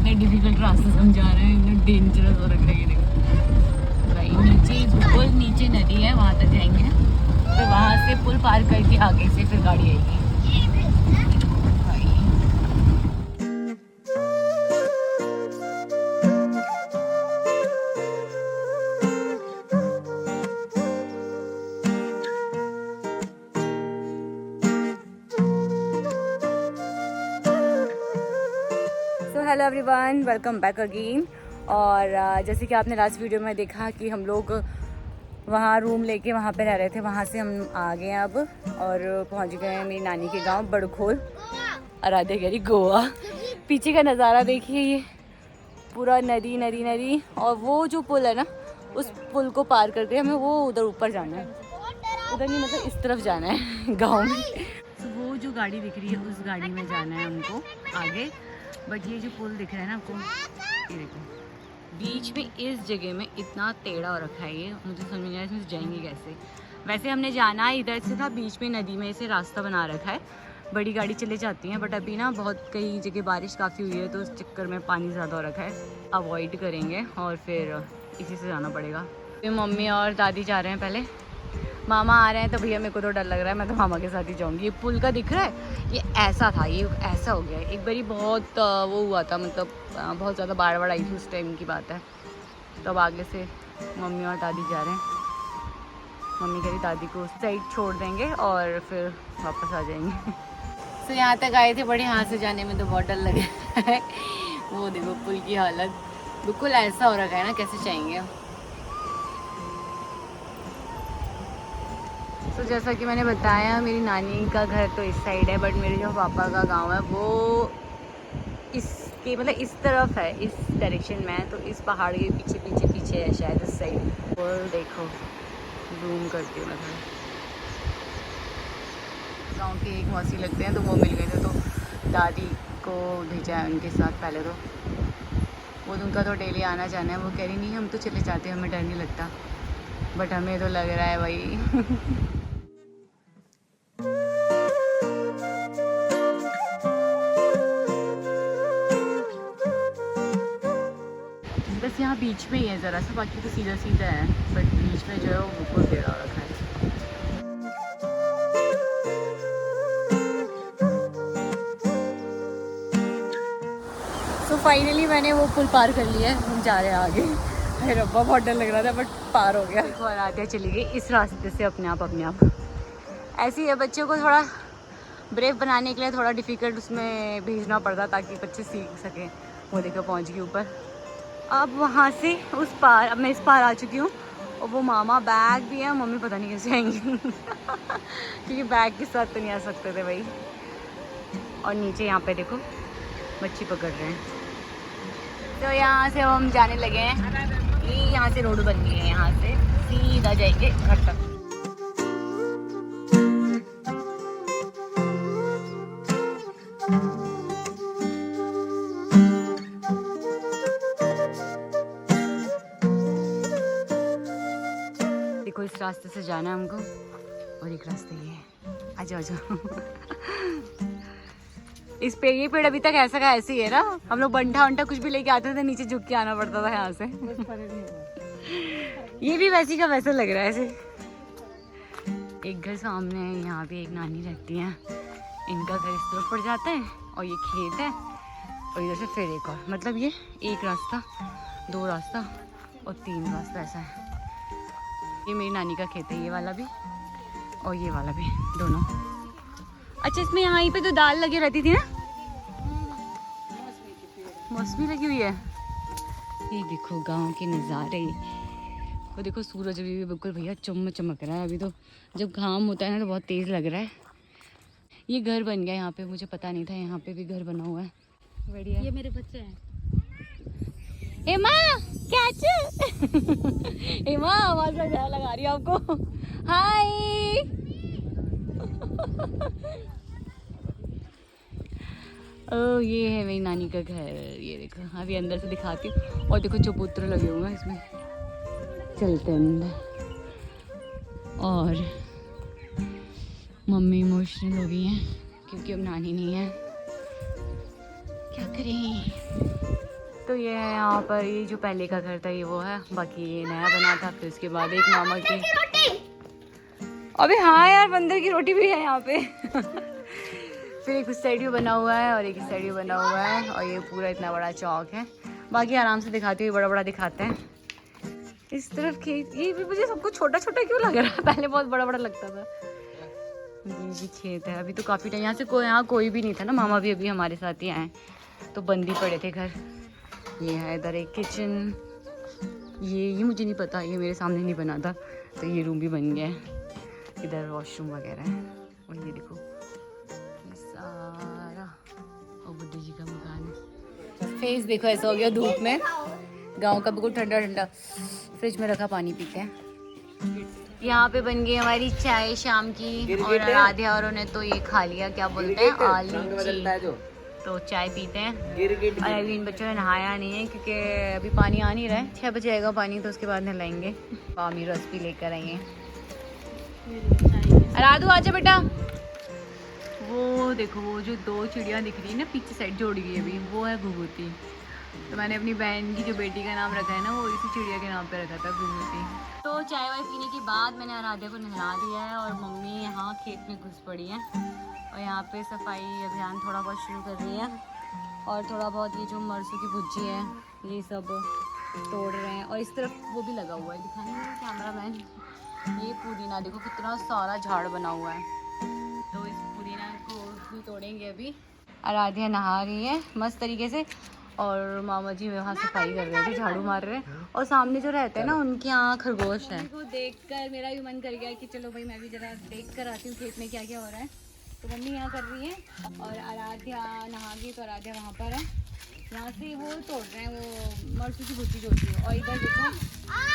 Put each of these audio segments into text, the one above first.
इतने डिफिकल्ट रास्ते से हम जा रहे हैं, इतने डेंजरस हो रखा है ये देखो भाई। नीचे बिल्कुल नीचे नदी है, वहाँ तक जाएंगे, फिर वहाँ से पुल पार करके आगे से फिर गाड़ी आएगी। Hello everyone, welcome back again. और जैसे कि आपने लास्ट वीडियो में देखा कि हम लोग वहाँ रूम लेके वहाँ पे रह रहे थे, वहाँ से हम आ गए अब और पहुँच गए हैं मेरी नानी के गांव बड़खोल, आराध्या कह रही गोवा। पीछे का नज़ारा देखिए, ये पूरा नदी नदी नदी, और वो जो पुल है ना, उस पुल को पार करके हमें वो उधर ऊपर जाना है, उधर नहीं मतलब इस तरफ जाना है गाँव में। तो वो जो गाड़ी दिख रही है उस गाड़ी में जाना है हमको आगे। बट ये जो पुल दिख रहा है ना आपको, ये देखो बीच में इस जगह में इतना टेढ़ा हो रखा है, ये मुझे समझ नहीं आया इसमें से जाएंगे कैसे। वैसे हमने जाना इधर से था, बीच में नदी में से रास्ता बना रखा है, बड़ी गाड़ी चले जाती हैं, बट अभी ना बहुत कई जगह बारिश काफ़ी हुई है तो उस चक्कर में पानी ज़्यादा हो रखा है, अवॉइड करेंगे और फिर इसी से जाना पड़ेगा। फिर मम्मी और दादी जा रहे हैं, पहले मामा आ रहे हैं, तो भैया मेरे को तो डर लग रहा है, मैं तो मामा के साथ ही जाऊंगी। ये पुल का दिख रहा है, ये ऐसा था, ये ऐसा हो गया है। एक बारी बहुत वो हुआ था, मतलब बहुत ज़्यादा बाढ़ आई थी, उस टाइम की बात है। तो अब आगे से मम्मी और दादी जा रहे हैं। मम्मी कह रही दादी को उस साइड छोड़ देंगे और फिर वापस आ जाएंगे। तो यहाँ तक आए थे, बड़े यहाँ से जाने में तो बहुत डर लगे है। वो देखो पुल की हालत बिल्कुल ऐसा हो रखा है ना, कैसे जाएंगे। तो जैसा कि मैंने बताया, मेरी नानी का घर तो इस साइड है, बट मेरे जो पापा का गांव है वो इसके मतलब इस तरफ है, इस डायरेक्शन में है। तो इस पहाड़ के पीछे पीछे पीछे है शायद इस साइड। और देखो जूम करती हूँ मैं थोड़ा, गाँव के एक मौसी लगते हैं, तो वो मिल गए थे, तो दादी को भेजा है उनके साथ। पहले तो वो उनका तो डेली आना जाना है, वो कह रही नहीं हम तो चले जाते, हमें डर नहीं लगता, बट हमें तो लग रहा है भाई। बस यहाँ बीच में ही है ज़रा सा, बाकी तो सीधा सीधा है, बट बीच में जो है वो बिल्कुल टेढ़ा रखा है। तो फाइनली मैंने वो पुल पार कर लिया है, हम जा रहे हैं आगे। अरे रब्बा बहुत डर लग रहा था, बट पार हो गया। और आते चली गई इस रास्ते से अपने आप। ऐसे ही है, बच्चों को थोड़ा ब्रेव बनाने के लिए थोड़ा डिफ़िकल्ट उसमें भेजना पड़ता, ताकि बच्चे सीख सकें। वो देखो पहुँच गई ऊपर। अब वहाँ से उस पार, अब मैं इस पार आ चुकी हूँ, और वो मामा बैग भी है, मम्मी पता नहीं कैसे आएंगी क्योंकि बैग के साथ तो नहीं आ सकते थे भाई। और नीचे यहाँ पे देखो मच्छी पकड़ रहे हैं। तो यहाँ से हम जाने लगे हैं, ये यहाँ से रोड बन गई है, यहाँ से सीधा जाएंगे घर तक। देखो इस रास्ते से जाना है हमको, और एक रास्ता ये है, आ जाओ। इस पे ये पेड़ अभी तक ऐसा का ऐसे ही है ना, हम लोग बंठा वंठा कुछ भी लेके आते थे, नीचे झुक के आना पड़ता था यहाँ से। ये भी वैसी का वैसा लग रहा है ऐसे। एक घर सामने है, यहाँ पे एक नानी रहती है, इनका घर इस तरफ पड़ जाता है, और ये खेत है, और इधर से फिर एक और, मतलब ये एक रास्ता, दो रास्ता और तीन रास्ता ऐसा है। ये मेरी नानी का खेत है, ये वाला भी और ये वाला भी, दोनों। अच्छा, इसमें यहाँ पे तो दाल लगी रहती थी ना, मौसमी लगी हुई है। ये देखो गांव के नज़ारे, वो देखो सूरज अभी भी बिल्कुल भैया चमक रहा है। अभी तो जब घाम होता है ना तो बहुत तेज़ लग रहा है। ये घर बन गया यहाँ पे, मुझे पता नहीं था यहाँ पे भी घर बना हुआ है। बढ़िया। ये मेरे बच्चे हैं। ए माँ कैच ए माँ आवाज लगा रही है आपको। हाय ओ, ये है मेरी नानी का घर। ये देखो, अभी अंदर से दिखाती हूँ। और देखो चबूतरे लगे हुए हैं इसमें, चलते हैं अंदर। और मम्मी इमोशनल हो गई हैं क्योंकि अब नानी नहीं है। क्या करें, तो ये है यहाँ पर, ये जो पहले का घर था ये वो है, बाकी ये नया बना था। फिर उसके बाद एक मामा के, अबे हाँ यार बंदर की रोटी भी है यहाँ पे फिर एक उस साइड भी बना हुआ है और एक इस साइड भी बना हुआ है, और ये पूरा इतना बड़ा चौक है। बाकी आराम से दिखाती हूँ, बड़ा बड़ा दिखाते हैं। इस तरफ खेत, ये भी मुझे सब कुछ छोटा छोटा क्यों लग रहा है, पहले बहुत बड़ा बड़ा लगता था। ये भी खेत है। अभी तो काफ़ी टाइम यहाँ से यहाँ कोई भी नहीं था ना, मामा भी अभी हमारे साथ ही आए, तो बंद ही पड़े थे घर। ये है इधर एक किचन, ये मुझे नहीं पता, ये मेरे सामने नहीं बना था, तो ये रूम भी बन गया है। इधर वॉशरूम वगैरह है, और ये देखो ये सारा, और बुद्धू जी का मकान है। फेस देखो ऐसा हो गया धूप में, गांव का बिल्कुल ठंडा ठंडा। फ्रिज में रखा पानी पीते हैं। यहाँ पे बन गई हमारी चाय शाम की, और आराध्या और उन्हें तो ये खा लिया, क्या बोलते हैं, आलू। तो चाय पीते हैं। और अभी इन बच्चों ने नहाया नहीं है क्योंकि अभी पानी आ नहीं रहा है, 6 बजे आएगा पानी, तो उसके बाद नहलाएंगे। मामी रस भी लेकर आई हैं। राधू आजा बेटा। वो देखो वो जो 2 चिड़िया दिख रही है ना पीछे साइड जोड़ी हुई है अभी, वो है घुघुती। तो मैंने अपनी बहन की जो बेटी का नाम रखा है ना, वो इसी चिड़िया के नाम पे रखा था, घुघुती। तो चाय वाय पीने के बाद मैंने आराध्या को नहला दिया है, और मम्मी यहाँ खेत में घुस पड़ी है, और यहाँ पे सफाई अभियान थोड़ा बहुत शुरू कर रही है। और थोड़ा बहुत ये जो मरसू की भुज्जी है ये सब तोड़ रहे हैं, और इस तरफ वो भी लगा हुआ है, दिखाएंगे कैमरा मैन। ये पुदीना देखो कितना सारा झाड़ बना हुआ है, तो इस पुदीना को भी तोड़ेंगे अभी। आराध्या नहा रही है मस्त तरीके से, और मामा जी वहाँ सफाई कर रहे थे, झाड़ू मार रहे हैं। और सामने जो रहते हैं ना उनके यहाँ खरगोश है। को देखकर मेरा भी मन कर गया कि चलो भाई मैं भी जरा देख कर आती हूँ खेत में क्या क्या हो रहा है। तो मम्मी यहाँ कर रही है, और आराध्या नहा गई, तो आराध्या वहाँ पर है। यहाँ से वो तोड़ रहे हैं, वो मरसू की भुज्जी जोड़ती है। और इधर देखो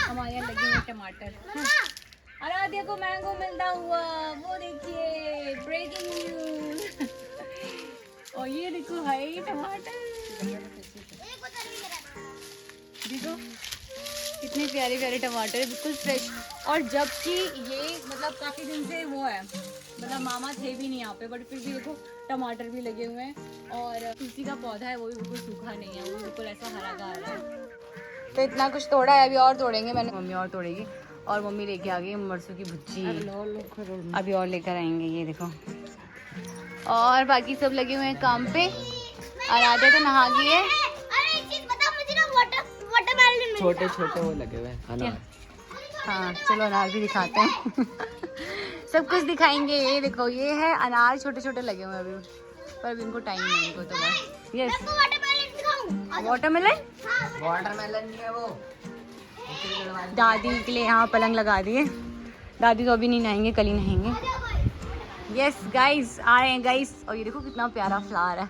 हमारे यहाँ लगे हुए टमाटर। आराध्या को मैंगो मिलता हुआ, वो देखिए ब्रेकिंग न्यूज और ये देखो हाई टमाटर, देखो कितने प्यारे प्यारे टमाटर है, बिल्कुल फ्रेश। और जबकि ये मतलब काफ़ी दिन से वो है, मतलब मामा थे भी नहीं यहाँ पे, बट फिर भी देखो टमाटर भी लगे हुए हैं। और तुलसी का पौधा है वो भी बिल्कुल सूखा नहीं है, वो बिल्कुल ऐसा हरा का हरा है। तो इतना कुछ तोड़ा है, अभी और तोड़ेंगे, मैंने मम्मी और तोड़ेगी। और मम्मी लेके आ गई मरसू की भुज्जी, अभी और लेकर आएंगे। ये देखो, और बाकी सब लगे हुए हैं काम पे। और आधे तो नहा गई है। छोटे छोटे वो लगे हुए हैं। हाँ चलो अनार भी दिखाते हैं सब कुछ दिखाएंगे। ये देखो ये है अनार, छोटे छोटे लगे हुए हैं अभी, पर अभी इनको टाइम नहीं, इनको तो बस। यस वाटरमेलन, वाटरमेलन नहीं है वो। दादी के लिए यहाँ पलंग लगा दिए। दादी तो अभी नहीं नहाएंगे, कल ही नहाएंगे। यस गाइस आ रहे हैं गाइस। और ये देखो कितना प्यारा फ्लावर है,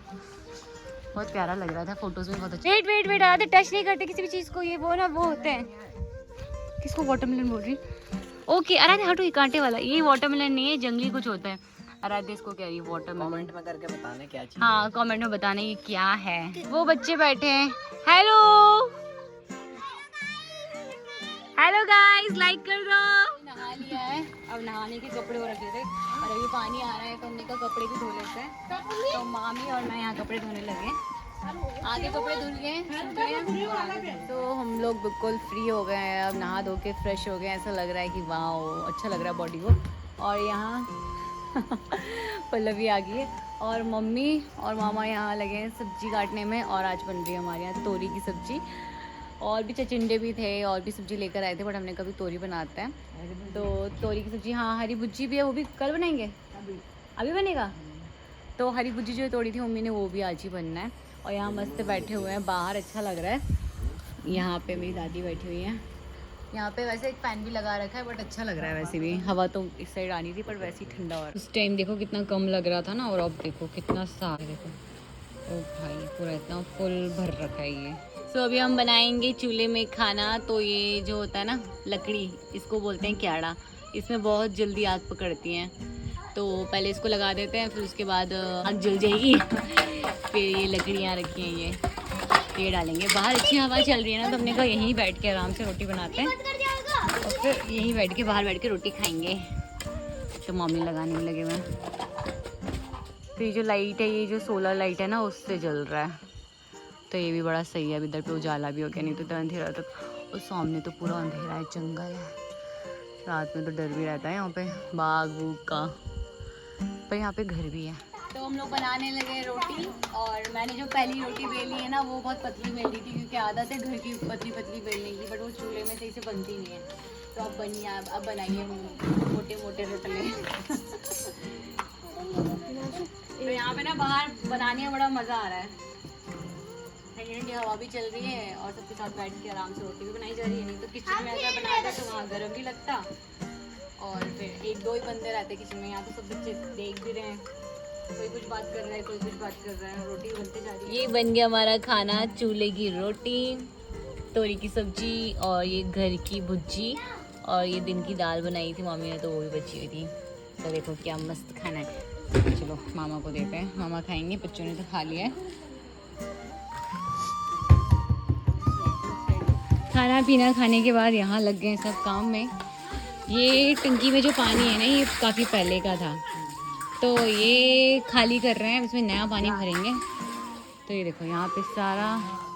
बहुत प्यारा लग रहा था फोटोज में, बहुत अच्छा। Wait wait wait, Aaradhya touch नहीं करते किसी भी चीज को, ये वो ना वो होते हैं, किसको वाटरमेलन बोल रही? ओके आराध्या हटो, ये कांटे वाला, ये वाटरमेलन नहीं है, जंगली कुछ होता है। आराध्या इसको कह रही है वाटरमेलन। कमेंट में करके बताना क्या चीज़। हाँ कमेंट में बताना ये क्या है। वो बच्चे बैठे हैं, हेलो हेलो गाइस, लाइक कर दो। नहा लिया है, अब नहाने के कपड़े वो रखे थे, और अभी पानी आ रहा है तो हमने कहा कपड़े भी धो लेते हैं। तो मामी और मैं यहाँ कपड़े धोने लगे, आगे कपड़े धुल गए, तो हम लोग बिल्कुल फ्री हो गए हैं। अब नहा धो के फ्रेश हो गए, ऐसा लग रहा है कि वाह अच्छा लग रहा है बॉडी को। और यहाँ पल्लवी आ गई है, और मम्मी और मामा यहाँ लगे हैं सब्जी काटने में। और आज बन रही है हमारे यहाँ तोरी की सब्जी, और भी चचिंडे भी थे, और भी सब्जी लेकर आए थे, बट हमने कभी तोरी बनाते हैं। तो तोरी की सब्जी, हाँ हरी भुज्जी भी है, वो भी कल बनाएंगे, अभी बनेगा। तो हरी भुज्जी जो तोड़ी थी मम्मी ने, वो भी आज ही बनना है। और यहाँ मस्त बैठे हुए हैं बाहर, अच्छा लग रहा है। यहाँ पे मेरी दादी बैठी हुई है, यहाँ पे वैसे एक फैन भी लगा रखा है, बट अच्छा लग रहा है। वैसे भी हवा तो इस साइड आनी थी, पर वैसे ही ठंडा हो रहा है। उस टाइम देखो कितना कम लग रहा था ना, और अब देखो कितना साफ। देखो ओ भाई पूरा इतना फुल भर रखा है ये। तो अभी हम बनाएंगे चूल्हे में खाना। तो ये जो होता है ना लकड़ी, इसको बोलते हैं क्याड़ा, इसमें बहुत जल्दी आग पकड़ती हैं। तो पहले इसको लगा देते हैं, फिर उसके बाद आग जल जाएगी। फिर ये लकड़ियाँ रखी हैं, ये डालेंगे। बाहर अच्छी हवा चल रही है ना, तो हमने कहा यहीं बैठ के आराम से रोटी बनाते हैं, और फिर यहीं बैठ के बाहर बैठ के रोटी खाएंगे। तो मम्मी लगाने में लगे हुए हैं। तो ये जो लाइट है, ये जो सोलर लाइट है ना, उससे जल रहा है। तो ये भी बड़ा सही है, अब इधर पे उजाला भी हो गया, नहीं तो अंधेरा तक। और सामने तो पूरा अंधेरा है, जंगल है, रात में तो डर भी रहता है यहाँ पे बाघ बूघ का, पर यहाँ पे घर भी है। तो हम लोग बनाने लगे रोटी, और मैंने जो पहली रोटी बेली है ना वो बहुत पतली बेली थी, क्योंकि आदत है घर की पतली पतली बेलने की, बट वो चूल्हे में सही से बनती नहीं है। तो अब बनी, अब बनाइए मोटे मोटे रोटले। तो यहाँ पे ना बाहर बनाने में बड़ा मज़ा आ रहा है, ठंडी ठंडी हवा भी चल रही है और सबके साथ बैठ के आराम से रोटी भी बनाई जा रही है। नहीं तो किचन में अगर बनाया था तो वहाँ गर्म भी लगता, और फिर एक दो ही बंदे रहते किचन में। यहाँ तो सब बच्चे देख भी रहे हैं, कोई कुछ बात कर रहा है, कोई कुछ बात कर रहा है, रोटी बनते जा रही है। ये बन गया हमारा खाना, चूल्हे की रोटी, तोरी की सब्जी, और ये घर की भुज्जी, और ये दिन की दाल बनाई थी मम्मी ने तो वो भी बची हुई थी। तो देखो क्या मस्त खाना है। चलो मामा को देते हैं, मामा खाएंगे, बच्चों ने तो खा लिया है। खाना पीना खाने के बाद यहाँ लग गए सब काम में। ये टंकी में जो पानी है ना ये काफ़ी पहले का था, तो ये खाली कर रहे हैं, इसमें नया पानी भरेंगे। तो ये देखो यहाँ पे सारा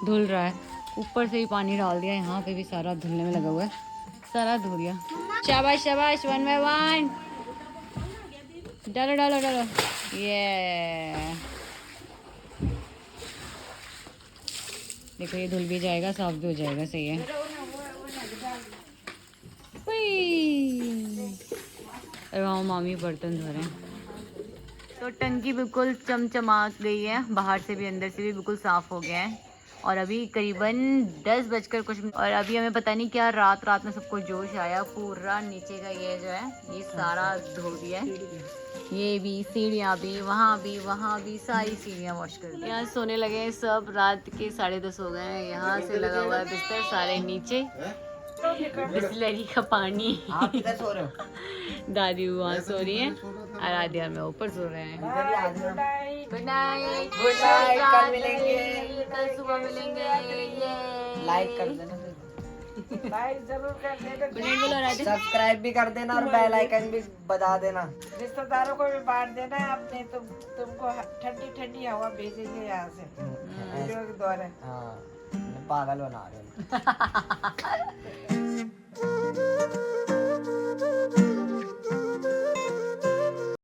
धुल रहा है, ऊपर से भी पानी डाल दिया, यहाँ पे भी सारा धुलने में लगा हुआ है, सारा धो दिया। शाबाश शाबाश, 1 by 1 डालो डालो डालो, ये देखो ये धुल भी जाएगा, साफ भी हो जाएगा, सही है। और वहाँ मामी बर्तन धो रहे हैं। तो टंकी बिल्कुल चमचमा गई है, बाहर से भी अंदर से भी बिल्कुल साफ़ हो गया है। और अभी करीबन 10 बजकर कुछ, और अभी हमें पता नहीं क्या रात में सबको जोश आया, पूरा नीचे का ये जो है ये सारा धो दिया है, ये भी सीढ़ियाँ भी, वहाँ भी सारी सीढ़ियाँ वॉश कर दी। यहाँ सोने लगे हैं सब, रात के 10:30 हो गए हैं। यहाँ से लगा हुआ है बिस्तर, सारे नीचे, बिस्लरी का पानी। आप किधर सो रहे हो? दादी वहाँ सो रही है, और आदिया में ऊपर सो रहे हैं। गुड नाइट, गुड नाइट, कल मिलेंगे, कल सुबह मिलेंगे। लाइक कर देना, लाइक जरूर कर देना, बुलेट बोलो राधे। सब्सक्राइब भी कर देना, और बेल आइकन भी बजा देना। रिश्तेदारों को भी बांट देना है अपने, तुमको ठंडी ठंडी हवा भेजेंगे यहाँ से वीडियो के द्वारा। हाँ, पागल बना रहे हैं।